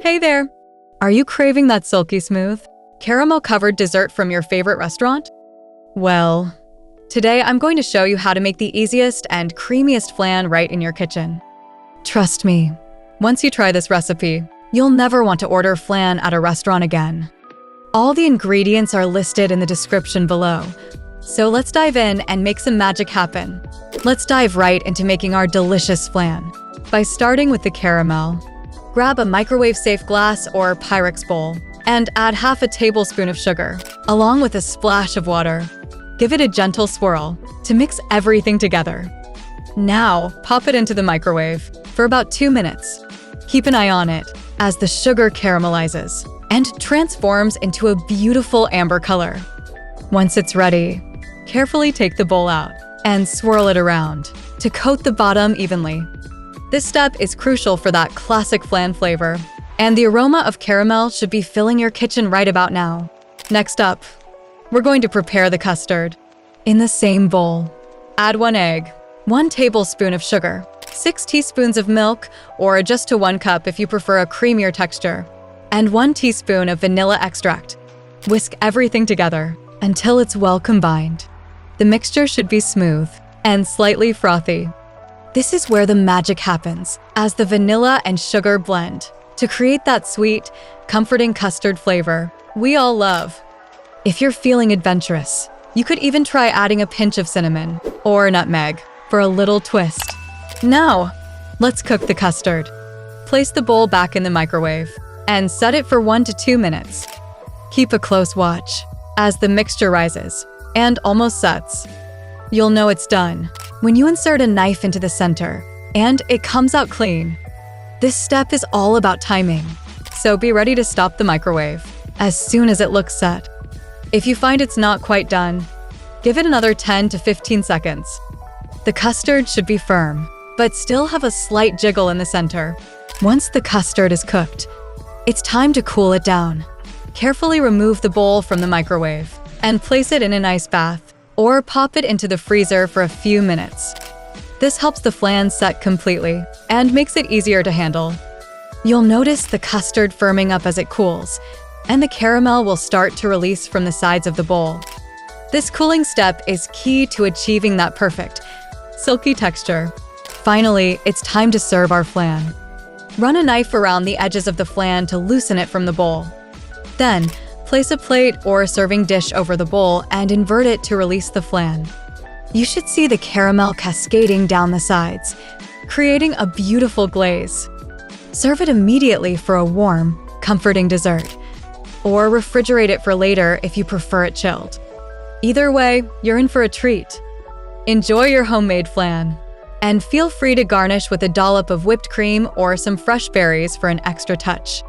Hey there! Are you craving that silky smooth, caramel-covered dessert from your favorite restaurant? Well, today I'm going to show you how to make the easiest and creamiest flan right in your kitchen. Trust me, once you try this recipe, you'll never want to order flan at a restaurant again. All the ingredients are listed in the description below, so let's dive in and make some magic happen. Let's dive right into making our delicious flan. By starting with the caramel, grab a microwave-safe glass or Pyrex bowl and add half a tablespoon of sugar, along with a splash of water. Give it a gentle swirl to mix everything together. Now, pop it into the microwave for about 2 minutes. Keep an eye on it as the sugar caramelizes and transforms into a beautiful amber color. Once it's ready, carefully take the bowl out and swirl it around to coat the bottom evenly. This step is crucial for that classic flan flavor, and the aroma of caramel should be filling your kitchen right about now. Next up, we're going to prepare the custard. In the same bowl, add 1 egg, 1 tablespoon of sugar, 6 teaspoons of milk, or just to 1 cup if you prefer a creamier texture, and 1 teaspoon of vanilla extract. Whisk everything together until it's well combined. The mixture should be smooth and slightly frothy. This is where the magic happens, as the vanilla and sugar blend to create that sweet, comforting custard flavor we all love. If you're feeling adventurous, you could even try adding a pinch of cinnamon or nutmeg for a little twist. Now, let's cook the custard. Place the bowl back in the microwave and set it for 1 to 2 minutes. Keep a close watch as the mixture rises and almost sets. You'll know it's done when you insert a knife into the center and it comes out clean. This step is all about timing, so be ready to stop the microwave as soon as it looks set. If you find it's not quite done, give it another 10 to 15 seconds. The custard should be firm, but still have a slight jiggle in the center. Once the custard is cooked, it's time to cool it down. Carefully remove the bowl from the microwave and place it in an ice bath, or pop it into the freezer for a few minutes. This helps the flan set completely and makes it easier to handle. You'll notice the custard firming up as it cools, and the caramel will start to release from the sides of the bowl. This cooling step is key to achieving that perfect, silky texture. Finally, it's time to serve our flan. Run a knife around the edges of the flan to loosen it from the bowl. Then, place a plate or a serving dish over the bowl and invert it to release the flan. You should see the caramel cascading down the sides, creating a beautiful glaze. Serve it immediately for a warm, comforting dessert, or refrigerate it for later if you prefer it chilled. Either way, you're in for a treat. Enjoy your homemade flan, and feel free to garnish with a dollop of whipped cream or some fresh berries for an extra touch.